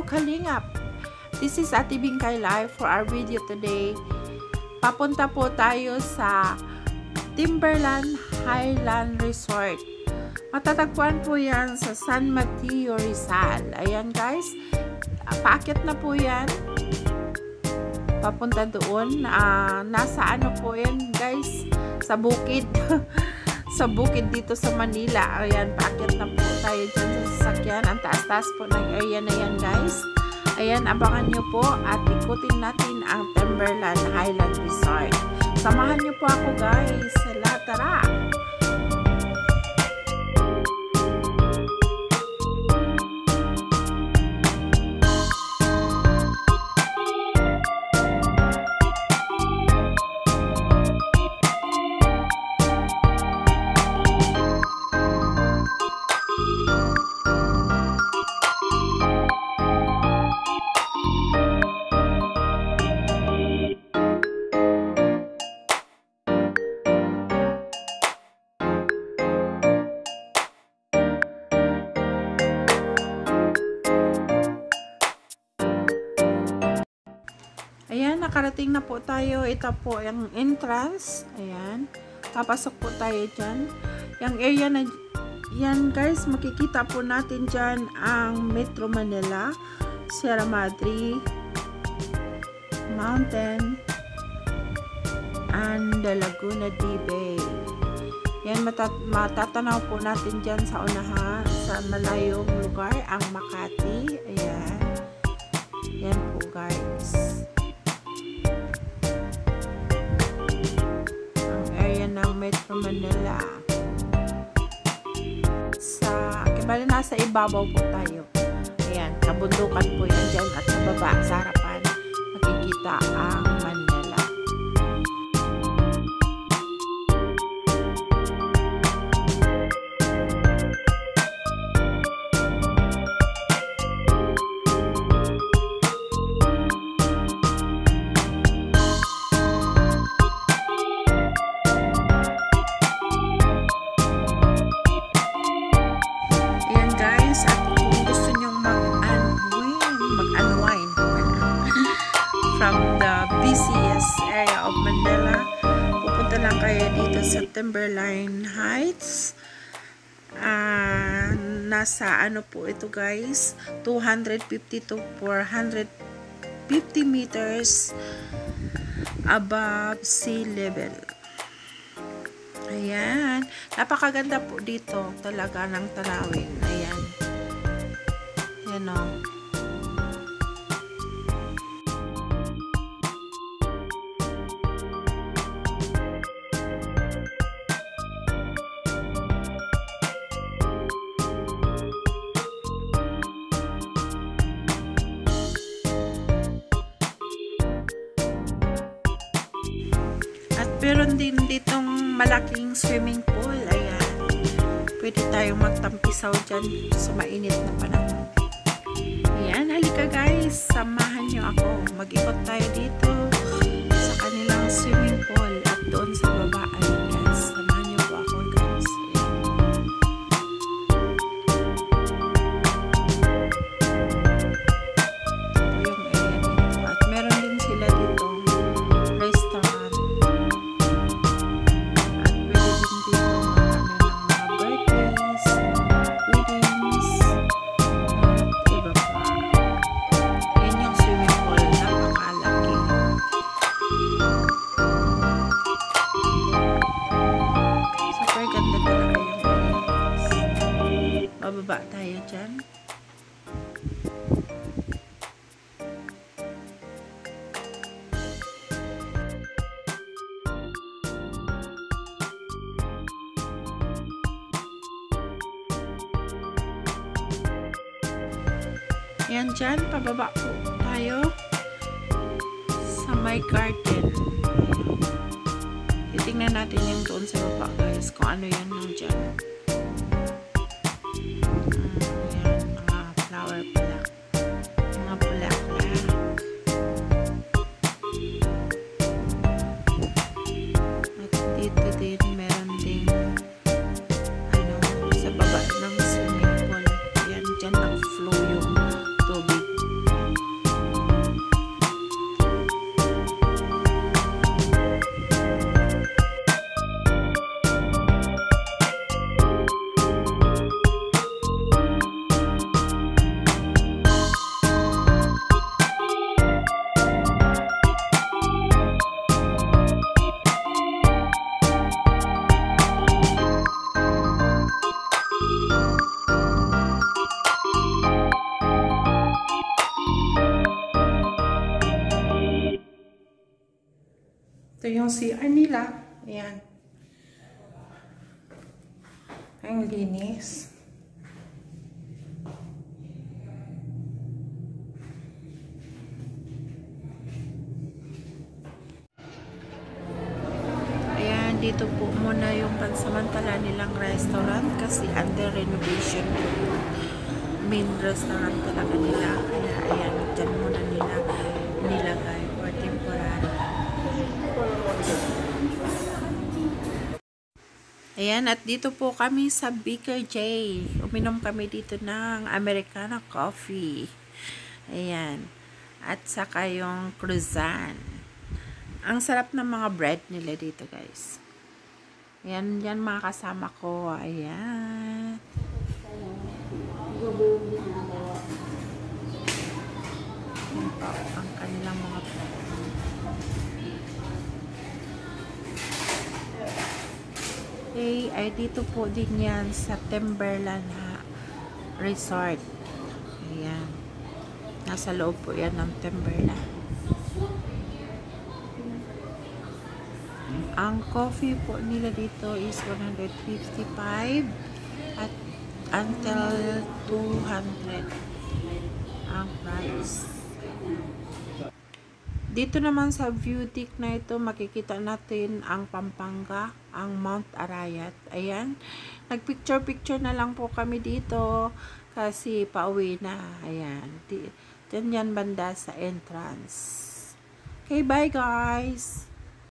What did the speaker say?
Hello Kalingap! This is Ate Bingkay Live for our video today. Papunta po tayo sa Timberland Highland Resort. Matatagpuan po yan sa San Mateo, Rizal. Ayan guys, paakyat na po yan. Papunta doon. Nasa ano po yan guys? Sa bukid. Sa bukid dito sa Manila. Ayan, paakyat na po tayo dyan sa sasakyan. Ang taas-taas po ng area na yan guys. Ayan, abangan nyo po at ikutin natin ang Timberland Highland Resort. Samahan nyo po ako guys. Tara! Ayan, nakarating na po tayo. Ito po yung entrance. Ayan. Papasok po tayo dyan. Yung area na yan guys, makikita po natin dyan ang Metro Manila, Sierra Madre Mountain, and the Laguna de Bay. Yan, matatanaw po natin dyan sa unahan, sa malayong lugar, ang Makati. Ayan. Yan po guys. Ng Metro Manila. Bali nasa ibabaw po tayo. Ayan, kabundukan po yan dyan at sa baba, sa harapan, makikita ang Manila. From the busiest area of Manila, pupunta lang kayo dito sa Timberline Heights. Nasa ano po ito guys, 250 to 450 meters above sea level. Ayan, napakaganda po dito talaga ng tanawin. Ayan, yan o. Meron din ditong malaking swimming pool. Ayan. Pwede tayong magtampisaw dyan sa mainit na panahon. Ayan, halika guys. Samahan nyo ako. Mag-ikot tayo dito sa kanilang swimming pool at doon sa baba. Ayan guys. Samahan nyo po ako guys. Ito po yung area dito. At meron din sila dito restaurant. Bababa tayo dyan. Yan dyan, pababa po tayo sa my garden. Titingnan natin yung doon sa baba guys, kung ano yan nung dyan. Meron ding sa baba ng swimming pool. Yan, dyan nag-flow yung tubig. Ito yung CR nila. Ayan. Ang linis. Ayan, dito po muna yung pansamantala nilang restaurant kasi under renovation po. Main restaurant talaga nila. Kaya ayan, dyan muna nila nilagay for temporary. Ayan, at dito po kami sa Baker J. Uminom kami dito ng Americano coffee. Ayan. At saka yung croissant. Ang sarap ng mga bread nila dito, guys. Ayan, yan mga kasama ko. Ayan. Yan po, ang kanilang mga bread. Okay, ay dito po din yan sa Timberland Resort. Ayan. Nasa loob po yan ng Timberland. Ang coffee po nila dito is 155 at until 200 ang price. Dito naman sa view deck na ito, makikita natin ang Pampanga, ang Mount Arayat. Ayan. Nagpicture-picture na lang po kami dito kasi pauwi na. Ayan. Diyan yan banda sa entrance. Okay, bye guys!